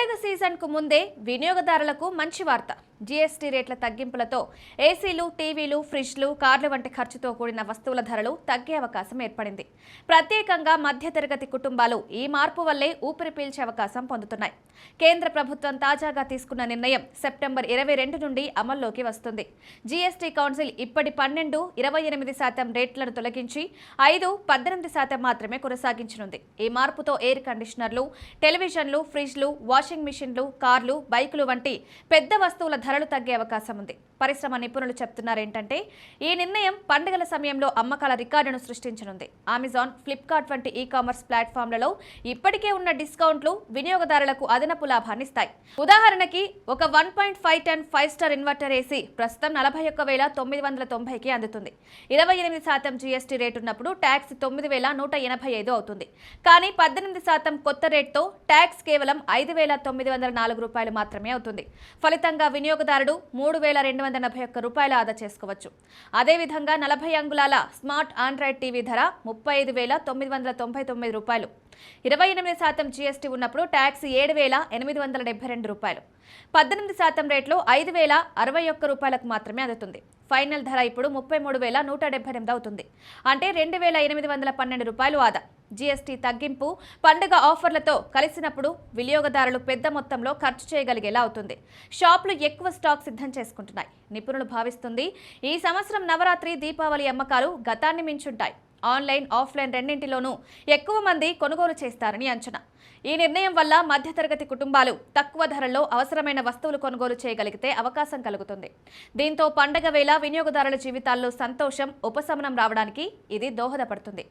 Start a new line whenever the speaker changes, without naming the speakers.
పండుగ సీజన్కు ముందే వినియోగదారులకు మంచి వార్త. జీఎస్టీ రేట్ల తగ్గింపులతో ఏసీలు, టీవీలు, ఫ్రిడ్జ్లు, కార్లు వంటి ఖర్చుతో కూడిన వస్తువుల ధరలు తగ్గే అవకాశం ఏర్పడింది. ప్రత్యేకంగా మధ్యతరగతి కుటుంబాలు ఈ మార్పు వల్లే ఊపిరి పీల్చే అవకాశం పొందుతున్నాయి. కేంద్ర ప్రభుత్వం తాజాగా తీసుకున్న నిర్ణయం సెప్టెంబర్ 22 నుండి అమల్లోకి వస్తుంది. జీఎస్టీ కౌన్సిల్ ఇప్పటి 12, 28% రేట్లను తొలగించి 5, 18% మాత్రమే కొనసాగించనుంది. ఈ మార్పుతో ఎయిర్ కండిషనర్లు, టెలివిజన్లు, ఫ్రిడ్జ్లు, వాషింగ్ మిషన్లు, కార్లు, బైకులు వంటి పెద్ద వస్తువుల ధరలు తగ్గే అవకాశం ఉంది. పరిశ్రమ నిపుణులు చెప్తున్నారేంటంటే ఈ నిర్ణయం పండుగల సమయంలో అమ్మకాల రికార్డును సృష్టించనుంది. అమెజాన్, ఫ్లిప్కార్ట్ వంటి ఈ-కామర్స్ ప్లాట్ఫామ్లలో ఇప్పటికే ఉన్న డిస్కౌంట్లు వినియోగదారులకు అదనపు లాభాన్నిస్తాయి. ఉదాహరణకి ఒక 1.5 టన్ 5 స్టార్ ఇన్వర్టర్ ఏసీ ప్రస్తుతం 41,990కి అందుతుంది. 28% జీఎస్టీ రేటు ఉన్నప్పుడు ట్యాక్స్ 9,185 అవుతుంది. కానీ 18% కొత్త రేటుతో ట్యాక్స్ కేవలం 5,904 రూపాయలు మాత్రమే అవుతుంది. ఫలితంగా వినియోగదారుడు 3,241 రూపాయలు ఆదా చేసుకోవచ్చు. అదేవిధంగా 40 అంగుళాల స్మార్ట్ ఆండ్రాయిడ్ టీవీ ధర 35,999 రూపాయలు. 28% జీఎస్టీ ఉన్నప్పుడు ట్యాక్స్ 7,872 రూపాయలు. 18% రేట్లో 5,061 రూపాయలకు మాత్రమే అందుతుంది. ఫైనల్ ధర ఇప్పుడు 33,178 అవుతుంది. అంటే 2,812 రూపాయలు ఆదా. జీఎస్టీ తగ్గింపు పండుగ ఆఫర్లతో కలిసినప్పుడు వినియోగదారులు పెద్ద మొత్తంలో ఖర్చు చేయగలిగేలా అవుతుంది. షాపులు ఎక్కువ స్టాక్ సిద్ధం చేసుకుంటున్నాయి. నిపుణులు భావిస్తుంది ఈ సంవత్సరం నవరాత్రి, దీపావళి అమ్మకాలు గతాన్ని మించుంటాయి. ఆన్లైన్, ఆఫ్లైన్ రెండింటిలోనూ ఎక్కువ మంది కొనుగోలు చేస్తారని అంచనా. ఈ నిర్ణయం వల్ల మధ్యతరగతి కుటుంబాలు తక్కువ ధరల్లో అవసరమైన వస్తువులు కొనుగోలు చేయగలిగితే అవకాశం కలుగుతుంది. దీంతో పండగ వేళ వినియోగదారుల జీవితాల్లో సంతోషం, ఉపశమనం రావడానికి ఇది దోహదపడుతుంది.